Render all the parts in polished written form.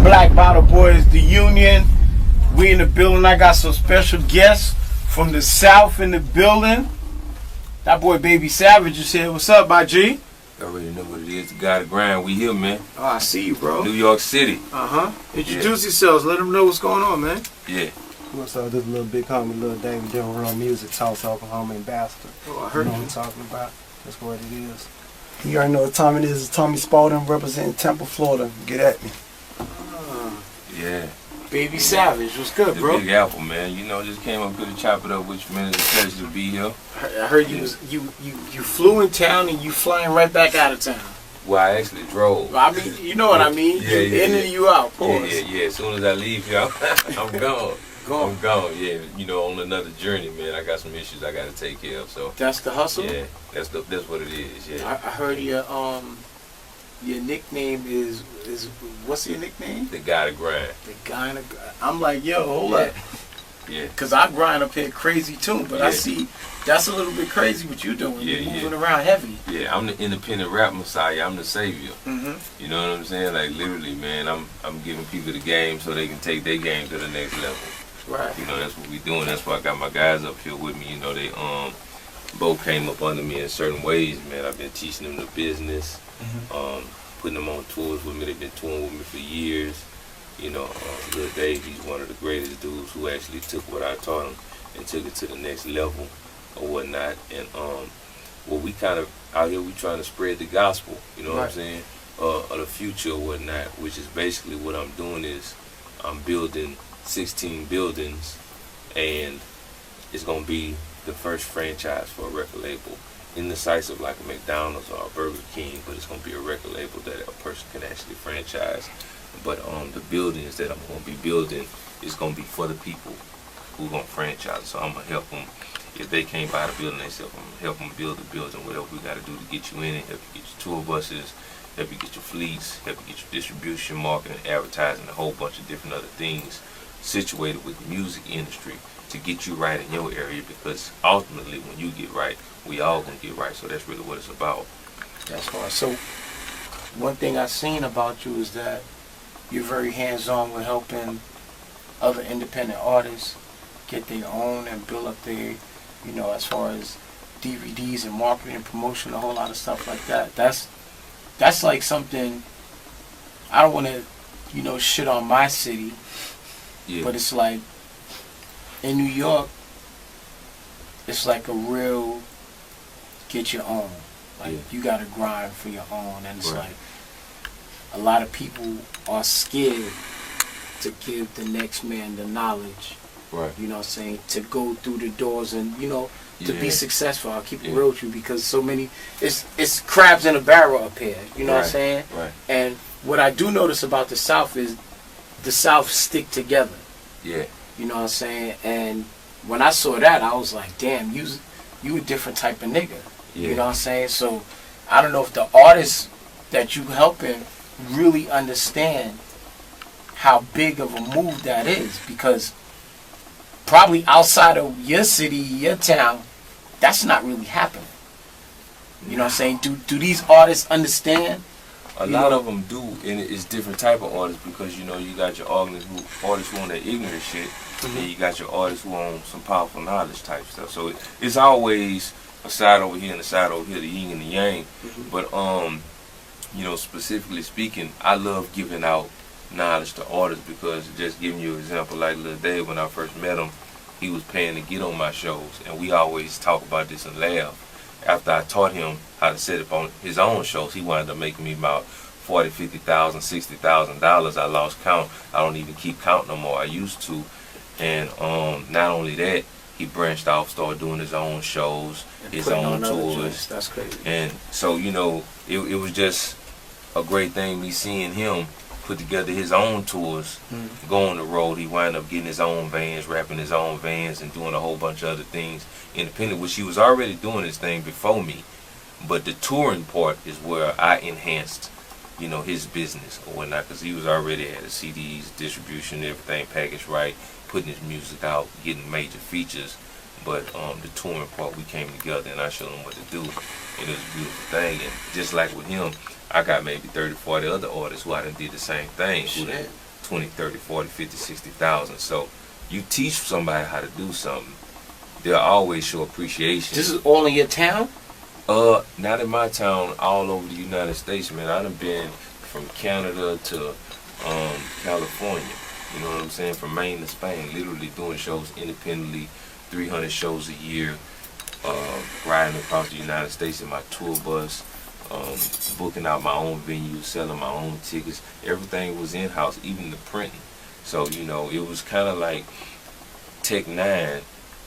Black Bottle Boys, the Union. We in the building. I got some special guests from the South in the building. That boy Baby Savage is here. What's up, my G? You already know what it is. The guy to grind. We here, man. Oh, I see you, bro. New York City. Introduce yourselves. Let them know what's going on, man. Yeah. What's up? This little big homie, little David, doing real music, South Oklahoma ambassador. Oh, I heard you know you. what I'm talking about. That's what it is. You already know what time it is. It's Tommy Spaulding representing Temple, Florida. Get at me. Yeah. Baby Savage, what's good, The bro? Big Apple, man. You know, just came up here to chop it up with you, man. It's a pleasure to be here. I heard you flew in town and you flying right back out of town. Well, I actually drove. I mean, you know what I mean. Yeah, you in and you out, pause. Yeah. As soon as I leave, y'all, I'm gone. I'm gone. Yeah, you know, on another journey, man. I got some issues I got to take care of. So That's the hustle. yeah, that's what it is. Yeah. I heard your nickname is what's your nickname? The guy to grind. The guy in a. I'm like, yo, hold up, Yeah. cause I grind up here crazy too. But I Yeah. see that's a little bit crazy what you doing. Yeah, You're moving around heavy. Yeah, I'm the independent rap messiah. I'm the savior. Mm-hmm. You know what I'm saying? Like literally, man. I'm giving people the game so they can take their game to the next level. Right. You know, that's what we doing. That's why I got my guys up here with me. You know, they both came up under me in certain ways, man. I've been teaching them the business, putting them on tours with me. They've been touring with me for years. You know, Lil Dave, he's one of the greatest dudes who actually took what I taught him and took it to the next level or whatnot. And well, we kind of out here, we trying to spread the gospel. You know what I'm saying? Of the future or whatnot, which is basically what I'm doing is I'm building 16 buildings, and it's gonna be the first franchise for a record label in the size of like a McDonald's or a Burger King, but it's gonna be a record label that a person can actually franchise. But the buildings that I'm gonna be building is gonna be for the people who gonna franchise. So I'm gonna help them. If they can't buy the building themselves, I'm gonna help them build the building. Whatever we gotta do to get you in it, help you get your tour buses, help you get your fleets, help you get your distribution, marketing, advertising, a whole bunch of different other things situated with the music industry to get you right in your area, because ultimately when you get right, we all gonna get right. So that's really what it's about. That's hard. So one thing I've seen about you is that you're very hands-on with helping other independent artists get their own and build up their, you know, as far as DVDs and marketing and promotion, a whole lot of stuff like that. That's like something, I don't want to, you know, shit on my city, but it's like in New York, it's like a real get your own. Like you got to grind for your own, and it's like a lot of people are scared to give the next man the knowledge. Right. You know what I'm saying? To go through the doors and, you know, to be successful. I'll keep it real with you, because so many, it's crabs in a barrel up here. You know what I'm saying? Right. And what I do notice about the South is the South stick together. Yeah. You know what I'm saying? And when I saw that, I was like, damn, you a different type of nigga. Yeah. You know what I'm saying? So I don't know if the artists that you helping really understand how big of a move that is, because probably outside of your city, your town, that's not really happening. You know what I'm saying? Do these artists understand? A lot of them do, and it's different type of artists, because you know you got your artists who on that ignorant shit, and you got your artists who on some powerful knowledge type stuff. So it's always a side over here and a side over here, the yin and the yang. But you know, specifically speaking, I love giving out knowledge to artists, because just giving you an example, like Lil Dave, when I first met him, he was paying to get on my shows, and we always talk about this and laugh. After I taught him how to set up on his own shows, he wound up making me about $40,000, $50,000, $60,000. I lost count. I don't even keep count no more. I used to. And not only that, he branched off, started doing his own shows, his own tours. That's crazy. And so, you know, it was just a great thing, me seeing him put together his own tours, go on the road. He wound up getting his own vans, rapping his own vans, and doing a whole bunch of other things independent, which he was already doing his thing before me. But the touring part is where I enhanced, you know, his business or whatnot, because he was already at the CDs, distribution, everything packaged right, putting his music out, getting major features. But the touring part, we came together and I showed him what to do, and it was a beautiful thing. And just like with him, I got maybe 30, 40 other artists who I done did the same thing, who done 20, 30, 40, 50, 60,000. So you teach somebody how to do something, they'll always show appreciation. This is all in your town? Not in my town, all over the United States, man. I done been from Canada to California. You know what I'm saying? From Maine to Spain, literally doing shows independently, 300 shows a year, riding across the United States in my tour bus, booking out my own venues, selling my own tickets. Everything was in-house, even the printing. So, you know, it was kind of like Tech Nine,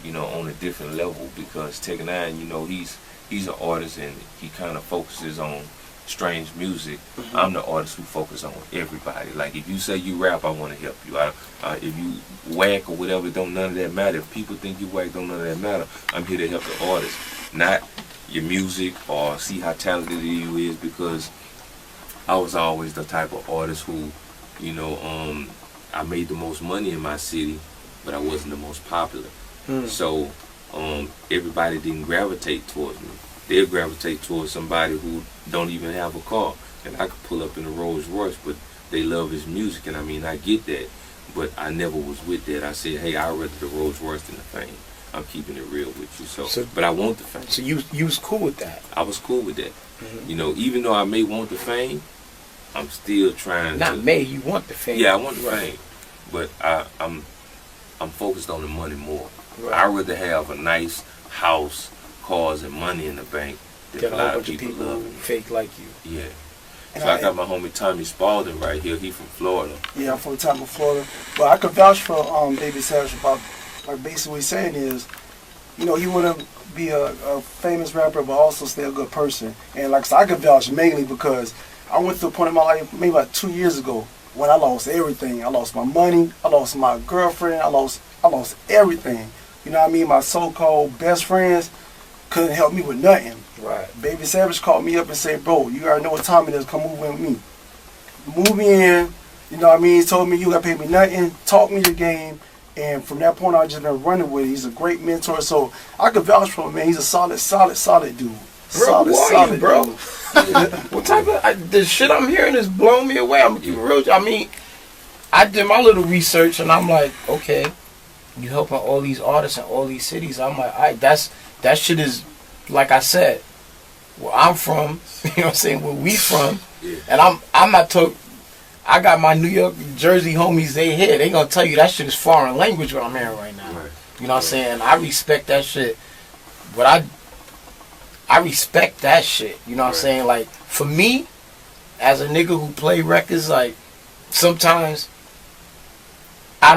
you know, on a different level, because Tech Nine, you know, he's an artist and he kind of focuses on strange music. Mm-hmm. I'm the artist who focuses on everybody. Like, if you say you rap, I want to help you. If you whack or whatever, none of that matter. If people think you whack, none of that matter. I'm here to help the artist, not your music or see how talented you is, because I was always the type of artist who, you know, I made the most money in my city, but I wasn't the most popular. So everybody didn't gravitate towards me. They'll gravitate towards somebody who don't even have a car, and I could pull up in a Rolls Royce, but they love his music, and I mean, I get that, but I never was with that. I said, hey, I'd rather the Rolls Royce than the fame. I'm keeping it real with you. So but I want the fame. So you was cool with that? I was cool with that. You know, even though I may want the fame, I'm still trying Not to... may, you want the fame. Yeah, I want the fame, but I'm focused on the money more. Right. I'd rather have a nice house, cars, and money in the bank than Get a a lot whole of bunch of people people love me. fake like you. Yeah. And So I got my homie Tommy Spaulding right here. He from Florida. Yeah, I'm from the top of Florida. But I could vouch for Baby Savage about, like, basically what he's saying is, you know, he want to be a famous rapper, but also stay a good person. And like I said, I could vouch mainly because I went through a point in my life, maybe about 2 years ago, when I lost everything. I lost my money, I lost my girlfriend, I lost everything. You know what I mean? My so-called best friends couldn't help me with nothing. Right. Baby Savage called me up and said, bro, you already know what time it is, come move in with me. Move me in, you know what I mean? He told me you gotta pay me nothing, taught me the game, and from that point on, I just been running with it. He's a great mentor, so I could vouch for him, man. He's a solid dude. Bro, who are you, bro? Dude. What type of the shit I'm hearing is blowing me away. I'm keep it real. I mean, I did my little research and I'm like, okay, you helping all these artists in all these cities. I'm like, all right, that shit is, like I said, where I'm from. You know what I'm saying? Where we from, and I'm not talking. I got my New York, Jersey homies. They here. They gonna tell you that shit is foreign language. What I'm hearing right now. Right. You know what I'm saying? I respect that shit, but I respect that shit. You know what I'm saying? Like, for me, as a nigga who play records, like, sometimes I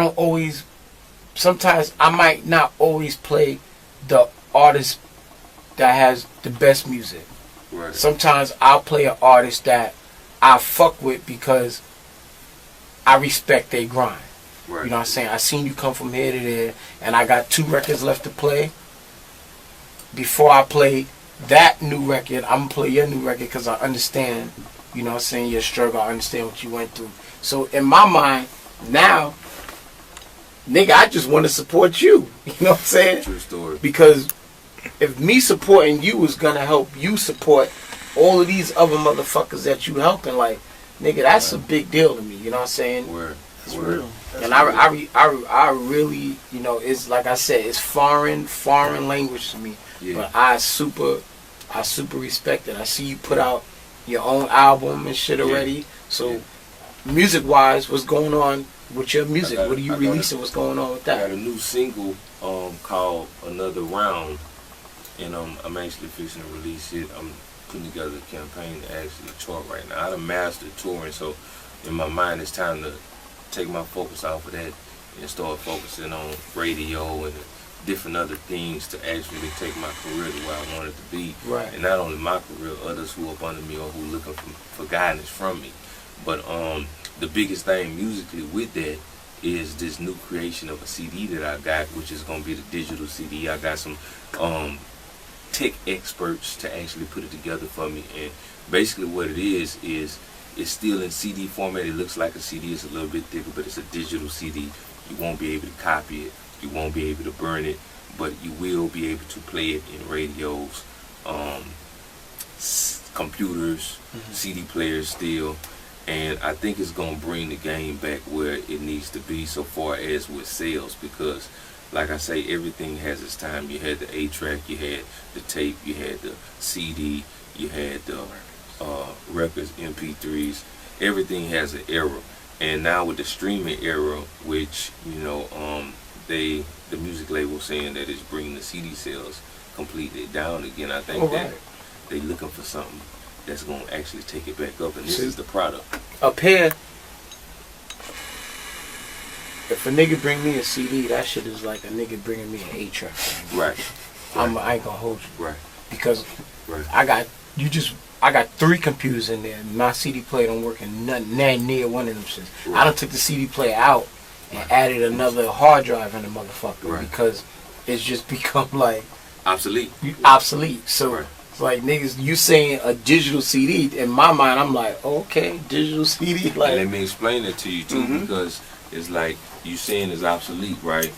might not always play the artist that has the best music. Right. Sometimes I'll play an artist that I fuck with because I respect their grind. Right. You know what I'm saying? I seen you come from here to there, and I got 2 records left to play. Before I play that new record, I'm gonna play your new record because I understand, you know what I'm saying, your struggle. I understand what you went through. So in my mind, now, nigga, I just want to support you. You know what I'm saying? True story. Because if me supporting you is gonna help you support all of these other motherfuckers that you helping, like, nigga, that's a big deal to me. You know what I'm saying? Word. That's Word. real. That's And real. I really, you know, it's like I said, it's foreign language to me. Yeah. But I super respect it. I see you put out your own album and shit already. So, music wise, what's going on with your music? What are you releasing? What's going on with I got that? a new single called Another Round, and I'm actually fixing to release it. I'm putting together a campaign to actually tour right now. I done mastered touring, so in my mind it's time to take my focus off of that and start focusing on radio and different other things to actually take my career to where I want it to be. Right. And not only my career, others who up under me or who looking for guidance from me. But the biggest thing musically with that is this new creation of a CD that I got, which is going to be the digital CD. I got some tech experts to actually put it together for me. And basically what it is it's still in CD format. It looks like a CD. It's a little bit thicker, but it's a digital CD. You won't be able to copy it. You won't be able to burn it, but you will be able to play it in radios, computers, CD players still. And I think it's gonna bring the game back where it needs to be so far as with sales, because like I say, everything has its time. You had the 8-track, you had the tape, you had the CD, you had the records, MP3s. Everything has an era. And now with the streaming era, which the music label saying that it's bringing the CD sales completely down again. I think that they looking for something that's gonna actually take it back up, and this is the product. Up here, if a nigga bring me a CD, that shit is like a nigga bringing me an 8-track. Right. I ain't gonna hold you. Right. Because I got 3 computers in there. My CD player don't work in nothing near one of them shits. Right. I done took the CD player out and added another hard drive in the motherfucker because it's just become like obsolete. So it's like, niggas, you saying a digital CD, in my mind I'm like, okay, digital CD. Like, and let me explain it to you too, because it's like you saying it's obsolete, right?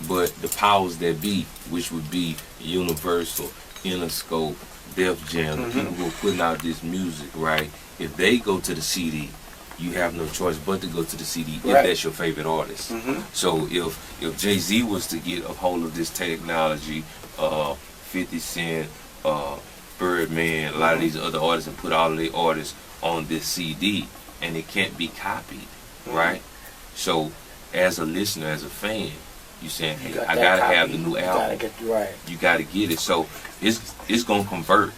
But the powers that be, which would be Universal, Interscope, Def Jam, the people who are putting out this music, right? If they go to the CD, you have no choice but to go to the CD if that's your favorite artist. So if Jay-Z was to get a hold of this technology, 50 Cent, Birdman, a lot of these other artists, and put all of their artists on this CD, and it can't be copied, right? So as a listener, as a fan, you saying, hey, I gotta have the new album. You gotta get it. So it's gonna convert,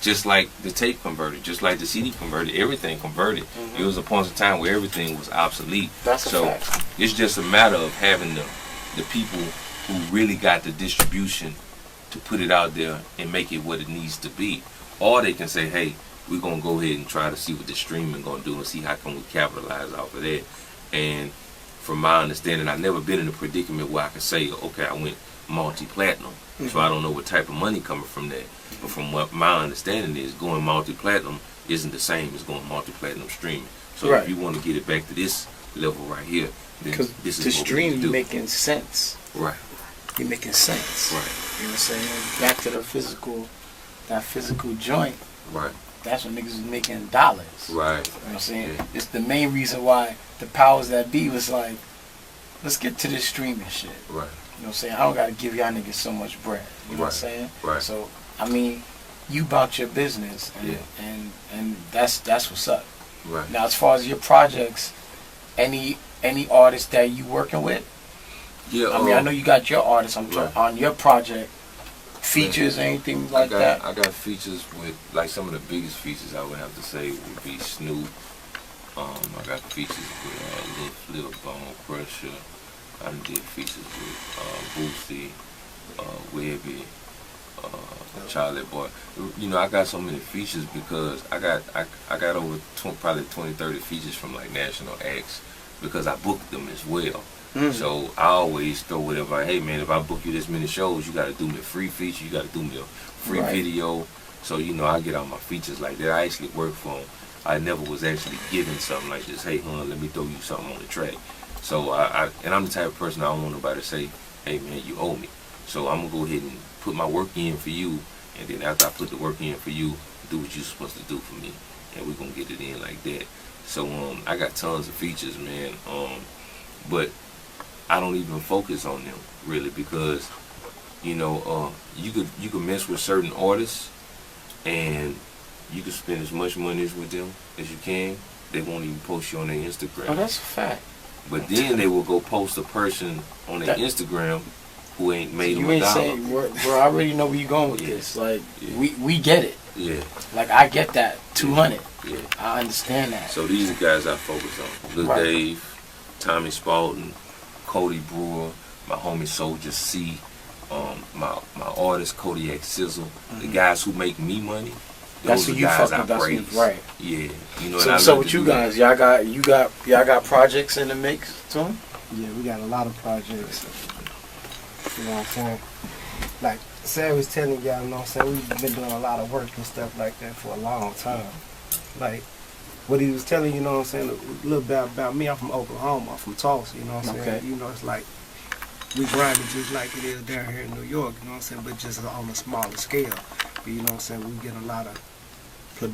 just like the tape converted, just like the CD converted. Everything converted. It was a point in time where everything was obsolete. So it's just a matter of having the people who really got the distribution to put it out there and make it what it needs to be. Or they can say, hey, we're gonna go ahead and try to see what the streaming gonna do and see how can we capitalize off of that. And from my understanding, I've never been in a predicament where I can say, okay, I went multi-platinum, so I don't know what type of money coming from that. But from what my understanding is, going multi-platinum isn't the same as going multi-platinum streaming. So if you want to get it back to this level right here, then this is to what stream, we need to do. making sense. Right. You're making sense. Right. You know what I'm saying? Back to that physical joint. Right. That's when niggas was making dollars. Right. You know what I'm saying? Yeah. It's the main reason why the powers that be was like, let's get to this streaming shit. Right. You know what I'm saying? I don't gotta give y'all niggas so much bread. You know what I'm saying? Right. So I mean, you about your business, and that's what's up. Right. Now, as far as your projects, any artists that you working with? Yeah. I mean, I know you got your artists on your project. Features, anything like that? I got features with, like, some of the biggest features I would have to say would be Snoop. I got features with Lil Bone Crusher. I did features with Boosie, Webby, Charlie Boy. You know, I got so many features because I got over probably 20, 30 features from like national acts because I booked them as well. So I always throw whatever. Hey man, if I book you this many shows, you got to do me a free feature. You got to do me a free video. So you know, I get all my features like that. I actually work for them. I never was actually given something like this. Hey, let me throw you something on the track. So and I'm the type of person I don't want nobody to say, hey man, you owe me. So I'm gonna go ahead and put my work in for you, and then after I put the work in for you, do what you're supposed to do for me, and we're gonna get it in like that. So I got tons of features, man. But I don't even focus on them really because, you know, you could mess with certain artists, and you can spend as much money with them as you can. They won't even post you on their Instagram. Oh, that's a fact. But then they will go post a person on their Instagram who ain't made them $1. You ain't $1. saying, bro, I already know where you're going with this. Like, we get it. Yeah. Like, I get that. 200. Yeah. I understand that. So these are guys I focus on. Lil Dave, Tommy Spaulding, Cody Brewer, my homie Soldier C, my artist Kodiak Sizzle, the guys who make me money. Those That's what are you guys fucking I praise. Right. Yeah. You know. So with you guys, y'all got projects in the mix too? Yeah, we got a lot of projects. You know what I'm saying? Like Sam was telling y'all, you know what I'm saying, we've been doing a lot of work and stuff like that for a long time. Like what he was telling you, know what I'm saying, a little bit about me. I'm from Oklahoma, I'm from Tulsa, you know what I'm saying? You know, it's like we grind it just like it is down here in New York, you know what I'm saying, but just on a smaller scale. But you know what I'm saying, we get a lot of publicity.